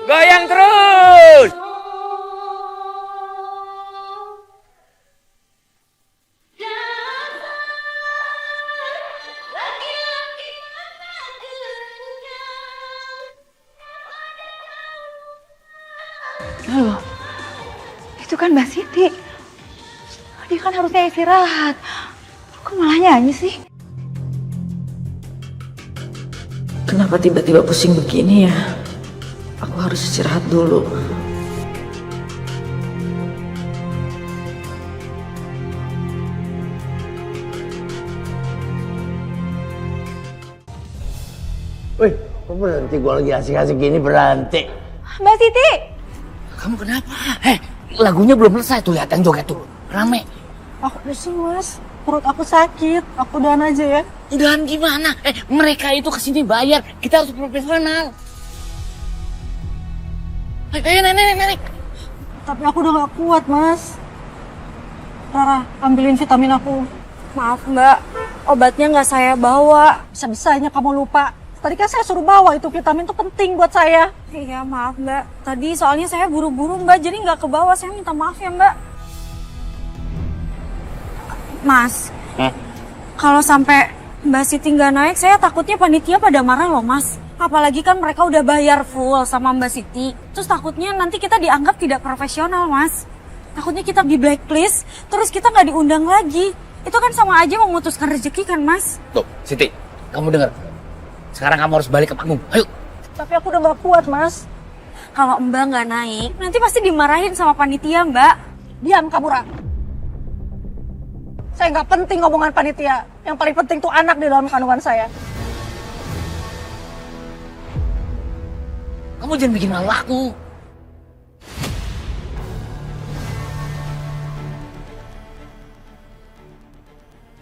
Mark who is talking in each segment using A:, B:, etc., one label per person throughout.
A: Goyang terus.
B: Loh, itu kan Mbak Siti. Dia kan harusnya istirahat. Kok malah nyanyi sih?
C: Kenapa tiba-tiba pusing begini ya? Aku harus istirahat dulu.
D: Wih, kok berhenti? Gue lagi asik-asik gini berhenti.
B: Mbak Siti!
A: Kamu kenapa? Lagunya belum selesai tuh, lihat yang joget tuh. Rame.
E: Aku pusing mas, perut aku sakit, aku udahan aja ya.
A: Udahan gimana? Mereka itu kesini bayar, kita harus profesional. Ayo nenek.
E: Tapi aku udah gak kuat mas. Rara, ambilin vitamin aku.
F: Maaf mbak, obatnya nggak saya bawa.
E: Bisa-bisanya kamu lupa. Tadi kan saya suruh bawa itu vitamin itu penting buat saya.
F: Iya maaf mbak, tadi soalnya saya buru-buru mbak, jadi nggak kebawa. Saya minta maaf ya mbak. Mas, kalau sampai Mbak Siti nggak naik, saya takutnya panitia pada marah loh mas. Apalagi kan mereka udah bayar full sama Mbak Siti. Terus takutnya nanti kita dianggap tidak profesional mas. Takutnya kita di blacklist, terus kita nggak diundang lagi. Itu kan sama aja memutuskan rezeki kan mas.
A: Tuh, Siti, kamu dengar. Sekarang kamu harus balik ke panggung, ayo.
E: Tapi aku udah gak kuat mas.
F: Kalau Mbak nggak naik, nanti pasti dimarahin sama panitia mbak.
E: Diam kamu Ra. Saya nggak penting ngomongan panitia. Yang paling penting tuh anak di dalam kandungan saya.
A: Kamu jangan bikin malu aku.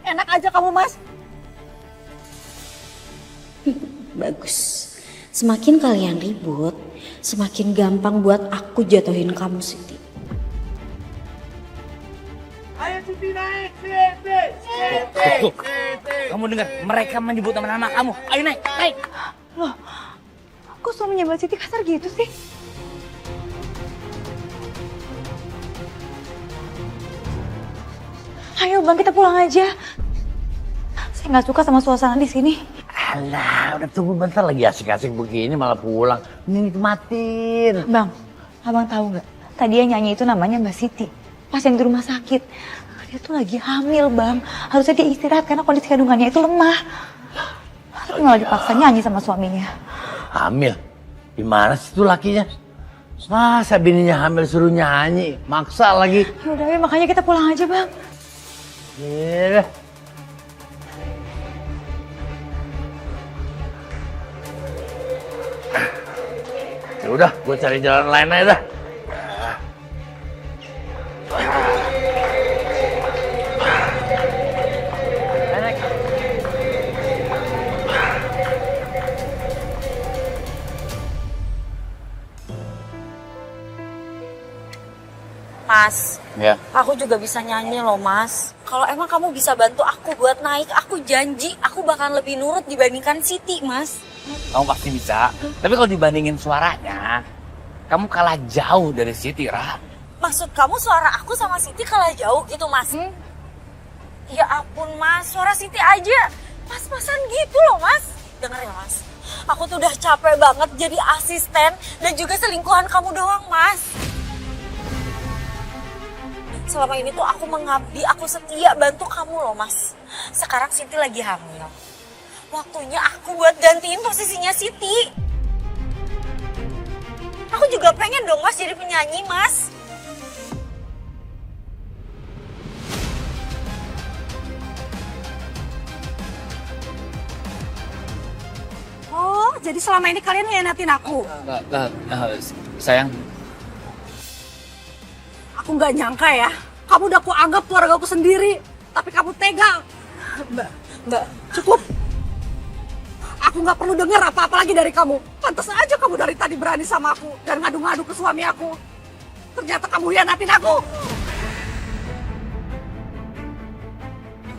E: Enak aja kamu mas.
G: Bagus. Semakin kalian ribut, semakin gampang buat aku jatuhin kamu, Siti.
D: Ayo Siti naik, Siti.
A: Tuh, kamu dengar, mereka menyebut nama kamu. Ayo naik.
B: Loh, kok suaminya Mbak Siti kasar gitu sih? Ayo bang, kita pulang aja. Saya nggak suka sama suasana di sini.
D: Alah, udah tunggu bentar lagi asik-asik begini malah pulang. Ini nikmatin.
B: Bang, abang tahu nggak? Tadi yang nyanyi itu namanya Mbak Siti. Pasien di rumah sakit. Dia tuh lagi hamil bang. Harusnya dia istirahat karena kondisi kandungannya itu lemah. Tapi malah dipaksa nyanyi sama suaminya.
D: Hamil? Gimana sih itu lakinya? Masa bininya hamil suruh nyanyi? Maksa lagi.
B: Yaudah ya, makanya kita pulang aja bang.
D: Iya. Ya udah, gue cari jalan lain aja dah.
F: Mas,
A: Ya.
F: aku juga bisa nyanyi loh mas. Kalau emang kamu bisa bantu aku buat naik, aku janji aku bakal lebih nurut dibandingkan Siti mas.
A: Kamu pasti bisa. Tapi kalau dibandingin suaranya, kamu kalah jauh dari Siti, Ra.
F: Maksud kamu suara aku sama Siti kalah jauh gitu mas? Ya ampun mas, suara Siti aja pas-pasan gitu loh mas. Dengar ya mas, aku tuh udah capek banget jadi asisten dan juga selingkuhan kamu doang mas. Selama ini tuh aku mengabdi, aku setia bantu kamu loh mas. Sekarang Siti lagi hamil. Waktunya aku buat gantiin posisinya Siti. Aku juga pengen dong mas jadi penyanyi mas.
E: Oh, jadi selama ini kalian ngianatin aku.
A: Sayang,
E: Aku nggak nyangka ya. Kamu udah kuanggap keluarga aku sendiri. Tapi kamu tega. Mbak, cukup. Aku nggak perlu dengar apa-apa lagi dari kamu. Pantas aja kamu dari tadi berani sama aku. Dan ngadu-ngadu ke suami aku. Ternyata kamu hianatin aku.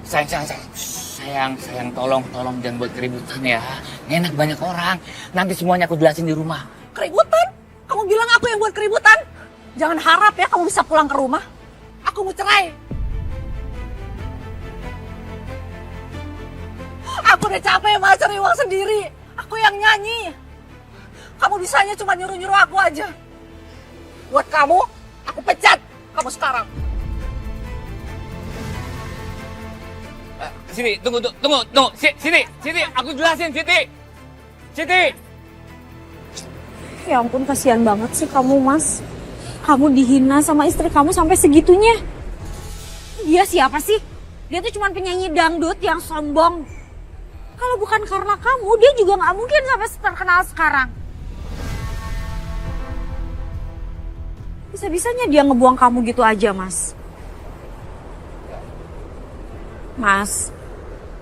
A: sayang, tolong jangan buat keributan ya. Nggak enak banyak orang. Nanti semuanya aku jelasin di rumah.
E: Keributan? Kamu buat keributan. Jangan harap ya kamu bisa pulang ke rumah. Aku mau cerai. Aku udah capek Mas cari uang sendiri. Aku yang nyanyi. Kamu bisanya cuma nyuruh-nyuruh aku aja. Buat kamu, aku pecat kamu sekarang.
A: Siti, tunggu. Siti, aku jelasin, Siti.
F: Ya ampun, kasihan banget sih kamu, Mas. Kamu dihina sama istri kamu sampai segitunya. Dia siapa sih? Dia tuh cuma penyanyi dangdut yang sombong. Kalau bukan karena kamu, dia juga nggak mungkin sampai terkenal sekarang. Bisa-bisanya dia ngebuang kamu gitu aja, Mas. Mas,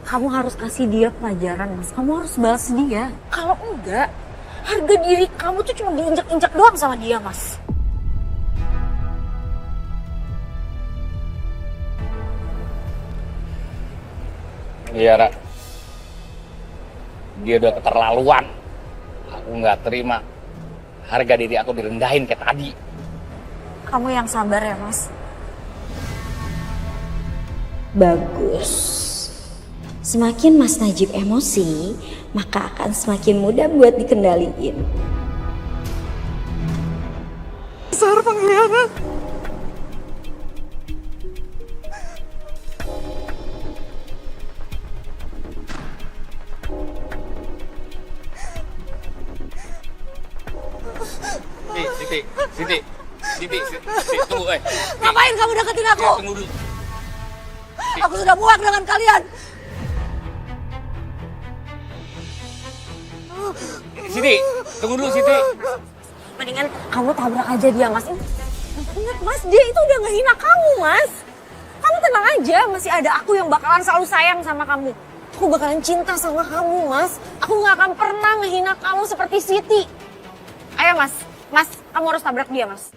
F: kamu harus kasih dia pelajaran, Mas. Kamu harus balas dia. Kalau enggak, harga diri kamu tuh cuma diinjak-injak doang sama dia, Mas.
A: Iya, Ra. Dia udah keterlaluan. Aku nggak terima. Harga diri aku direndahin kayak tadi.
F: Kamu yang sabar ya, Mas.
G: Bagus. Semakin Mas Najib emosi, maka akan semakin mudah buat dikendaliin.
E: Besar pengkhianat.
A: Siti, tunggu,
E: Ngapain kamu deketin aku?
A: Tunggu dulu.
E: Aku sudah muak dengan kalian.
A: Siti, tunggu dulu, Siti.
F: Mendingan kamu tabrak aja dia, Mas. Ingat, Mas, dia itu udah ngehina kamu, Mas. Kamu tenang aja, masih ada aku yang bakalan selalu sayang sama kamu. Aku bakalan cinta sama kamu, Mas. Aku gak akan pernah ngehina kamu seperti Siti. Ayo, Mas. Mas, kamu harus tabrak dia, Mas.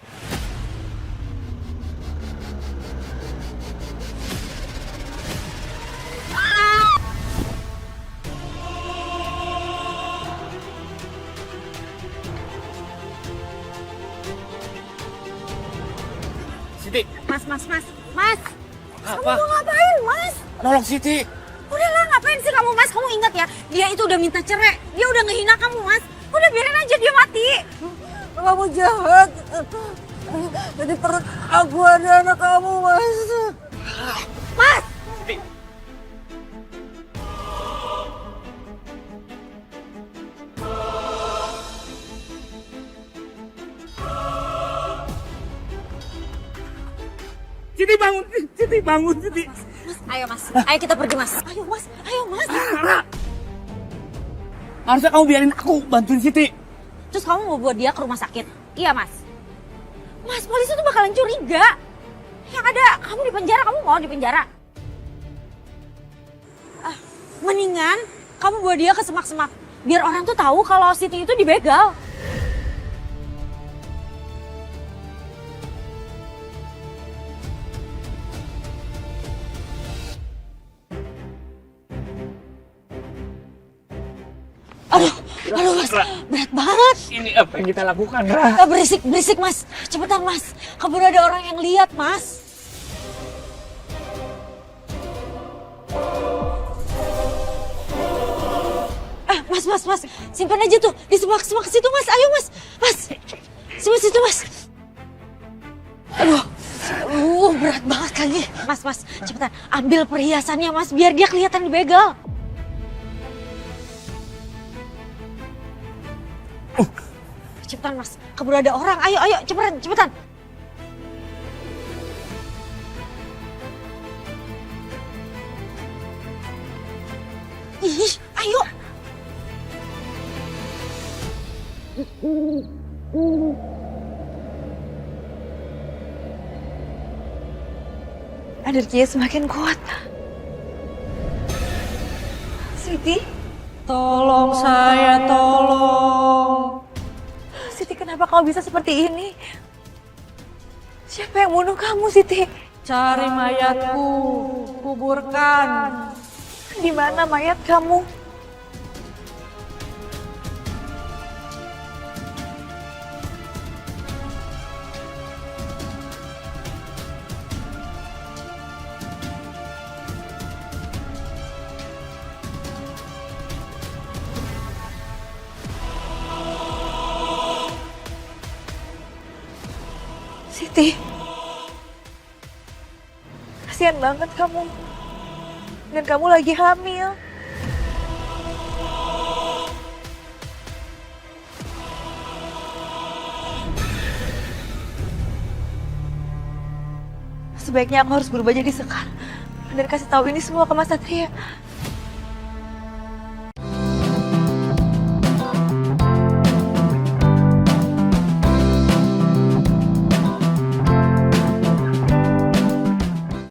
A: Siti.
F: Mas.
A: Apa?
F: Kamu mau ngapain, Mas?
A: Nolong Siti.
F: Udahlah, ngapain sih kamu, Mas? Kamu ingat ya, dia itu udah minta cerai. Dia udah ngehina kamu, Mas. Udah biarin aja dia mati.
E: Kamu jahat. Jadi perut aku ada anak kamu, Mas.
F: Mas!
A: Siti. Siti bangun.
F: Ayo, Mas. Ayo kita pergi, Mas. Ayo, Mas.
A: Harusnya kamu biarin aku bantuin Siti.
F: Terus kamu mau buat dia ke rumah sakit? Iya, Mas. Mas, polisi tuh bakalan curiga. Yang ada, kamu di penjara. Kamu mau di penjara? Mendingan kamu bawa dia ke semak-semak. Biar orang tuh tahu kalau Siti itu dibegal. Aduh, Mas, berat banget.
A: Ini apa yang kita lakukan, Ra?
F: Berisik, Mas. Cepetan, Mas. Keburu ada orang yang lihat, Mas. Mas. Simpan aja tuh di semak-semak situ, Mas. Ayo, Mas. Simpan situ, Mas. Aduh, berat banget lagi. Mas, cepetan. Ambil perhiasannya, Mas. Biar dia kelihatan dibegal. Cepetan, Mas. Keburu ada orang. Ayo, cepetan. Ih, ayo.
B: Energinya semakin kuat. Siti?
C: Tolong saya, tolong.
B: Siti, kenapa kau bisa seperti ini? Siapa yang bunuh kamu, Siti?
C: Cari mayatku, kuburkan.
B: Di mana mayat kamu? Siti, kasihan banget kamu. Dan kamu lagi hamil. Sebaiknya aku harus berubah jadi Sekar dan kasih tahu ini semua ke Mas Satria.